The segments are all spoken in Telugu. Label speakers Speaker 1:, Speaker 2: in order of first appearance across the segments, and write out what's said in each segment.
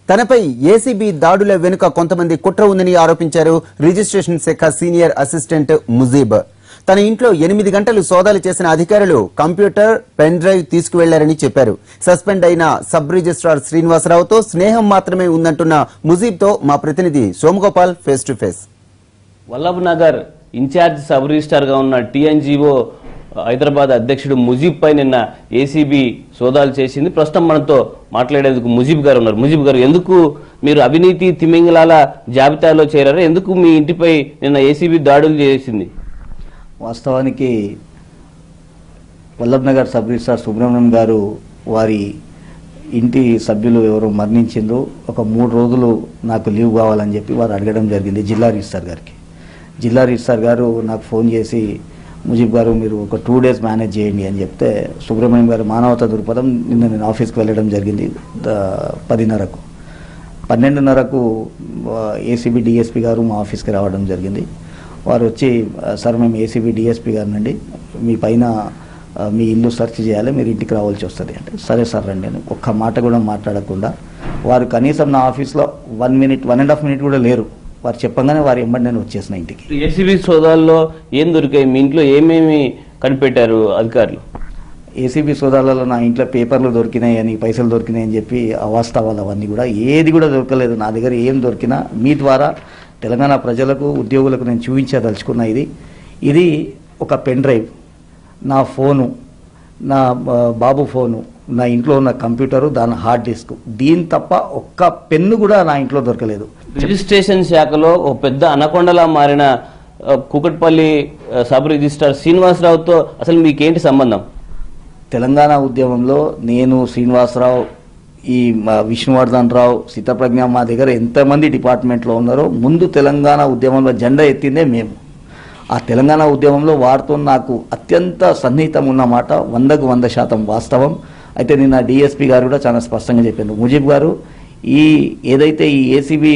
Speaker 1: తనపై ఏసీబీ దాడుల వెనుక కొంతమంది కుట్ర ఉందని ఆరోపించారు రిజిస్ట్రేషన్ శాఖ సీనియర్ అసిస్టెంట్ ముజీబ్. తన ఇంట్లో 8 గంటలు సోదాలు చేసిన అధికారులు కంప్యూటర్, పెన్ డ్రైవ్ తీసుకువెళ్లారని చెప్పారు. సస్పెండ్ అయిన సబ్ రిజిస్ట్రార్ శ్రీనివాసరావుతో స్నేహం మాత్రమే ఉందంటున్న ముజీబ్తో మా ప్రతినిధి Somagopal face to face.
Speaker 2: Vallabh Nagar incharge sub registrar గా ఉన్న టీఎన్జీఓ హైదరాబాద్ అధ్యక్షుడు ముజీబ్ పై నిన్న ఏసీబీ సోదాలు చేసింది. ప్రస్తుతం మనతో మాట్లాడేందుకు ముజీబ్ గారు ఉన్నారు. ముజీబ్ గారు, ఎందుకు మీరు అవినీతి తిమింగలాల జాబితాలో చేరారు? ఎందుకు మీ ఇంటిపై నిన్న ఏసీబీ దాడులు చేసింది?
Speaker 3: వాస్తవానికి వల్లభ్ నగర్ సబ్ రిజిస్ట్రార్ సుబ్రహ్మణ్యం గారు వారి ఇంటి సభ్యులు ఎవరు మరణించిందో ఒక 3 రోజులు నాకు లీవ్ కావాలని చెప్పి వారు అడగడం జరిగింది జిల్లా రిజిస్ట్రార్ గారికి. జిల్లా రిజిస్ట్రార్ గారు నాకు ఫోన్ చేసి, ముజీబ్ గారు మీరు ఒక 2 డేస్ మేనేజ్ చేయండి అని చెప్తే, సుబ్రహ్మణ్యం గారు మానవతా దృక్పథం నిన్న నేను ఆఫీస్కి వెళ్ళడం జరిగింది 10:30కు. 12:30కు ఏసీబీ డిఎస్పీ గారు మా ఆఫీస్కి రావడం జరిగింది. వారు వచ్చి, సార్ మేము ఏసీబీ డిఎస్పీ గారినండి, మీ పైన మీ ఇల్లు సెర్చ్ చేయాలి, మీరు ఇంటికి రావాల్సి వస్తుంది అంటే, సరే సార్ రండి అని ఒక్క మాట కూడా మాట్లాడకుండా వారు కనీసం నా ఆఫీస్లో 1 మినిట్ 1.5 మినిట్ కూడా లేరు. వారు చెప్పగానే వారి ఎమ్మడి నేను వచ్చేసిన ఇంటికి.
Speaker 2: ఏసీబీ సోదాల్లో ఏం దొరికాయి? మీ ఇంట్లో ఏమేమి కనిపెట్టారు అధికారులు?
Speaker 3: ఏసీబీ సోదాలలో నా ఇంట్లో పేపర్లు దొరికినాయని, పైసలు దొరికినాయని చెప్పి అవాస్తవాలు అవన్నీ కూడా ఏది కూడా దొరకలేదు. నా దగ్గర ఏం దొరికినా మీ ద్వారా తెలంగాణ ప్రజలకు, ఉద్యోగులకు నేను చూపించదలుచుకున్నా. ఇది ఒక పెన్ డ్రైవ్, నా ఫోను, నా బాబు ఫోను, నా ఇంట్లో ఉన్న కంప్యూటరు, దాని హార్డ్ డిస్క్, దీని తప్ప ఒక్క పెన్ను కూడా నా ఇంట్లో దొరకలేదు.
Speaker 2: రిజిస్ట్రేషన్ శాఖలో ఒక పెద్ద అనకొండలా మారిన కూకట్పల్లి సబ్ రిజిస్ట్రార్ శ్రీనివాసరావుతో అసలు మీకేంటి సంబంధం?
Speaker 3: తెలంగాణ ఉద్యమంలో నేను, శ్రీనివాసరావు, ఈ విష్ణువర్ధన్ రావు, సీతప్రజ్ఞ, మా దగ్గర ఎంతమంది డిపార్ట్మెంట్లో ఉన్నారో ముందు తెలంగాణ ఉద్యమంలో జెండా ఎత్తిందే మేము. ఆ తెలంగాణ ఉద్యమంలో వారితో నాకు అత్యంత సన్నిహితం ఉన్నమాట 100కు 100% వాస్తవం. అయితే నిన్న డిఎస్పీ గారు కూడా చాలా స్పష్టంగా చెప్పారు, ముజీబ్ గారు ఏదైతే ఈ ఏసీబీ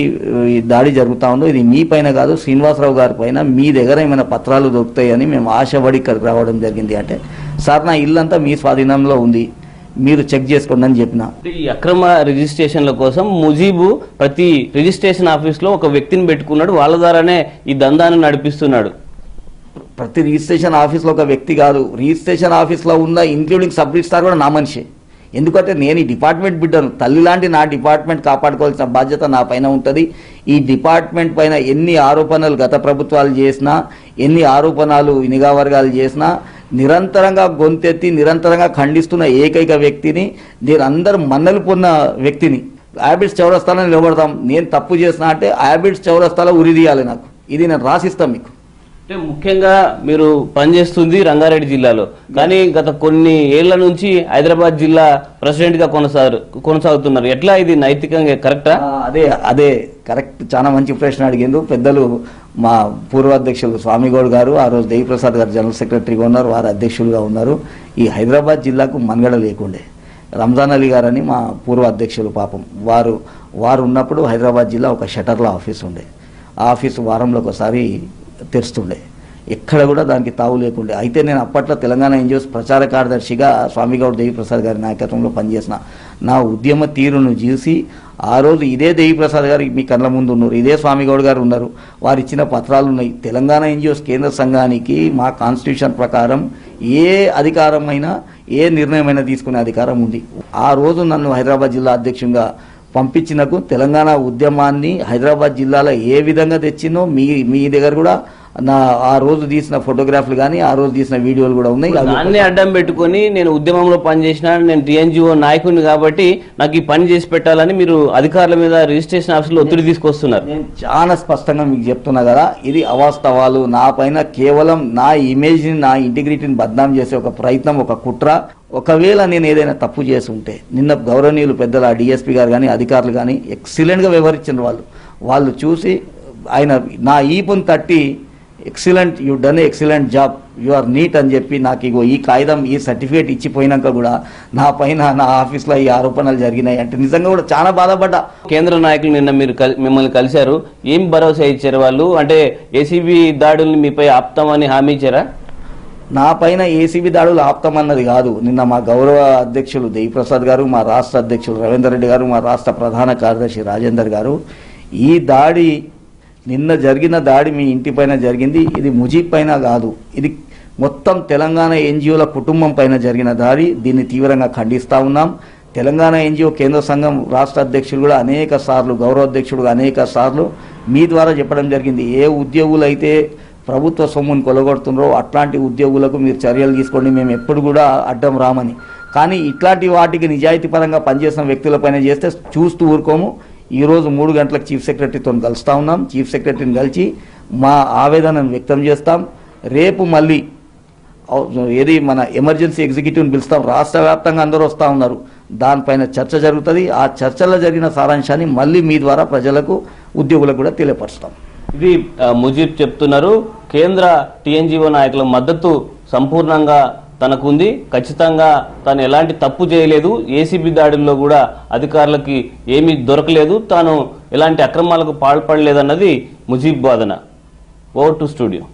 Speaker 3: దాడి జరుగుతూ ఉందో ఇది మీ పైన కాదు, శ్రీనివాసరావు గారి పైన, మీ దగ్గర ఏమైనా పత్రాలు దొరుకుతాయని మేము ఆశపడి ఇక్కడికి రావడం జరిగింది అంటే, సార్ నా ఇల్లంతా మీ స్వాధీనంలో ఉంది, మీరు చెక్ చేసుకోండి అని చెప్పిన.
Speaker 2: ఈ అక్రమ రిజిస్ట్రేషన్ల కోసం ముజీబు ప్రతి రిజిస్ట్రేషన్ ఆఫీస్లో ఒక వ్యక్తిని పెట్టుకున్నాడు, వాళ్ళ ద్వారానే ఈ దందాన్ని నడిపిస్తున్నాడు.
Speaker 3: ప్రతి రిజిస్ట్రేషన్ ఆఫీస్లో ఒక వ్యక్తి కాదు, రిజిస్ట్రేషన్ ఆఫీస్లో ఉన్న ఇంక్లూడింగ్ సబ్ రిజిస్ట్రార్ కూడా నా మనిషి. ఎందుకంటే నేను ఈ డిపార్ట్మెంట్ బిడ్డను, తల్లి లాంటి నా డిపార్ట్మెంట్ కాపాడుకోవాల్సిన బాధ్యత నా పైన ఉంటుంది. ఈ డిపార్ట్మెంట్ పైన ఎన్ని ఆరోపణలు గత ప్రభుత్వాలు చేసినా, ఎన్ని ఆరోపణలు నిఘా వర్గాలు చేసినా, నిరంతరంగా గొంతెత్తి నిరంతరంగా ఖండిస్తున్న ఏకైక వ్యక్తిని, నేను అందరూ మన్నలు పొన్న వ్యక్తిని. హ్యాబిట్స్ చౌరస్తాలో నిలబడతాం, నేను తప్పు చేసినా అంటే హ్యాబిట్స్ చౌరస్తాలో ఉరిదీయాలి నాకు, ఇది నేను రాసిస్తాను మీకు.
Speaker 2: అంటే ముఖ్యంగా మీరు పనిచేస్తుంది రంగారెడ్డి జిల్లాలో, కానీ గత కొన్ని ఏళ్ల నుంచి హైదరాబాద్ జిల్లా ప్రెసిడెంట్ గా కొనసాగుతున్నారు. ఎట్లా ఇది నైతికంగా కరెక్టా?
Speaker 3: అదే కరెక్ట్. చాలా మంచి ప్రశ్న అడిగిండ్రు పెద్దలు. మా పూర్వ అధ్యక్షులు స్వామిగౌడ్ గారు, ఆ రోజు దేవిప్రసాద్ గారు జనరల్ సెక్రటరీగా ఉన్నారు, వారు అధ్యక్షులుగా ఉన్నారు. ఈ హైదరాబాద్ జిల్లాకు మనుగడ లేకుండే. రంజాన్ అలీ గారు అని మా పూర్వ అధ్యక్షులు, పాపం వారు ఉన్నప్పుడు హైదరాబాద్ జిల్లా ఒక షటర్ల ఆఫీస్ ఉండే. ఆ ఆఫీసు వారంలో ఒకసారి తెరుస్తుండే, ఎక్కడ కూడా దానికి తావు లేకుండే. అయితే నేను అప్పట్లో తెలంగాణ ఎన్జిఓస్ ప్రచార కార్యదర్శిగా స్వామిగౌడ్ దేవిప్రసాద్ గారి నాయకత్వంలో పనిచేసిన. నా ఉద్యమ తీరును చూసి ఆ రోజు ఇదే దేవిప్రసాద్ గారు మీ కళ్ళ ముందు ఉన్నారు, ఇదే స్వామిగౌడ్ గారు ఉన్నారు, వారు ఇచ్చిన పత్రాలు ఉన్నాయి. తెలంగాణ ఎన్జిఓస్ కేంద్ర సంఘానికి మా కాన్స్టిట్యూషన్ ప్రకారం ఏ అధికారమైనా, ఏ నిర్ణయమైనా తీసుకునే అధికారం ఉంది. ఆ రోజు నన్ను హైదరాబాద్ జిల్లా అధ్యక్షునిగా పంపించినకు తెలంగాణ ఉద్యమాన్ని హైదరాబాద్ జిల్లాలో ఏ విధంగా తెచ్చినో మీ దగ్గర కూడా ఆ రోజు తీసిన ఫోటోగ్రాఫ్లు కానీ, ఆ రోజు తీసిన వీడియోలు కూడా ఉన్నాయి.
Speaker 2: దాన్ని అడ్డం పెట్టుకుని నేను ఉద్యమంలో పనిచేసిన, నేను టీఎన్జీఓ నాయకుడిని కాబట్టి నాకు ఈ పని చేసి పెట్టాలని మీరు అధికారుల మీద రిజిస్ట్రేషన్ ఆఫీసులో ఒత్తిడి తీసుకొస్తున్నారు.
Speaker 3: నేను చాలా స్పష్టంగా మీకు చెప్తున్నా కదా, ఇది అవాస్తవాలు. నా పైన కేవలం నా ఇమేజ్ని, నా ఇంటిగ్రిటీని బద్నాం చేసే ఒక ప్రయత్నం, ఒక కుట్ర. ఒకవేళ నేను ఏదైనా తప్పు చేసి ఉంటే, నిన్న గౌరవనీయులు పెద్దల డిఎస్పీ గారు కానీ, అధికారులు కానీ ఎక్సలెంట్గా వ్యవహరించిన వాళ్ళు చూసి ఆయన నా ఈపుని తట్టి, excellent, you done excellent job, you are neat అని చెప్పి నాకు ఇగో ఈ కాగితం, ఈ సర్టిఫికేట్ ఇచ్చిపోయినాక కూడా నా పైన, నా ఆఫీస్లో ఈ ఆరోపణలు జరిగినాయి అంటే నిజంగా కూడా చాలా బాధపడ్డా.
Speaker 2: కేంద్ర నాయకులు నిన్న మిమ్మల్ని కలిశారు, ఏం భరోసా ఇచ్చారు వాళ్ళు? అంటే ఏసీబీ దాడుల్ని మీపై ఆపుతామని హామీ ఇచ్చారా?
Speaker 3: నా పైన ఏసీబీ దాడులు ఆపుతామన్నది కాదు. నిన్న మా గౌరవ అధ్యక్షులు దేవిప్రసాద్ గారు, మా రాష్ట్ర అధ్యక్షులు రవీందర్ రెడ్డి గారు, మా రాష్ట్ర ప్రధాన కార్యదర్శి రాజేందర్ గారు, ఈ దాడి నిన్న జరిగిన దాడి మీ ఇంటిపైన జరిగింది, ఇది ముజీబ్ పైన కాదు, ఇది మొత్తం తెలంగాణ ఎన్జిఓల కుటుంబం పైన జరిగిన దాడి. దీన్ని తీవ్రంగా ఖండిస్తూ ఉన్నాం. తెలంగాణ ఎన్జిఓ కేంద్ర సంఘం రాష్ట్ర అధ్యక్షులు కూడా అనేక సార్లు, గౌరవ అధ్యక్షుడు అనేక సార్లు మీ ద్వారా చెప్పడం జరిగింది, ఏ ఉద్యోగులు అయితే ప్రభుత్వ సొమ్మును కొలగొడుతున్నారో అట్లాంటి ఉద్యోగులకు మీరు చర్యలు తీసుకోండి, మేము ఎప్పుడు కూడా అడ్డం రామని. కానీ ఇట్లాంటి వాటికి నిజాయితీ పరంగా పనిచేసిన వ్యక్తులపైన చేస్తే చూస్తూ ఊరుకోము. ఈరోజు 3 గంటలకు చీఫ్ సెక్రటరీతో కలుస్తూ ఉన్నాం. చీఫ్ సెక్రటరీని కలిసి మా ఆవేదనను వ్యక్తం చేస్తాం. రేపు మళ్ళీ ఏది మన ఎమర్జెన్సీ ఎగ్జిక్యూటివ్ని పిలుస్తాం. రాష్ట్ర వ్యాప్తంగా అందరూ వస్తూ ఉన్నారు. దానిపైన చర్చ జరుగుతుంది. ఆ చర్చలో జరిగిన సారాంశాన్ని మళ్ళీ మీ ద్వారా ప్రజలకు, ఉద్యోగులకు కూడా తెలియపరుస్తాం.
Speaker 2: ఇది ముజీబ్ చెప్తున్నారు. కేంద్ర టీఎన్జీఓ నాయకుల మద్దతు సంపూర్ణంగా తనకుంది. ఖచ్చితంగా తాను ఎలాంటి తప్పు చేయలేదు, ఏసీబీ దాడుల్లో కూడా అధికారులకి ఏమీ దొరకలేదు, తాను ఎలాంటి అక్రమాలకు పాల్పడలేదన్నది ముజీబ్ వాదన. Over to studio.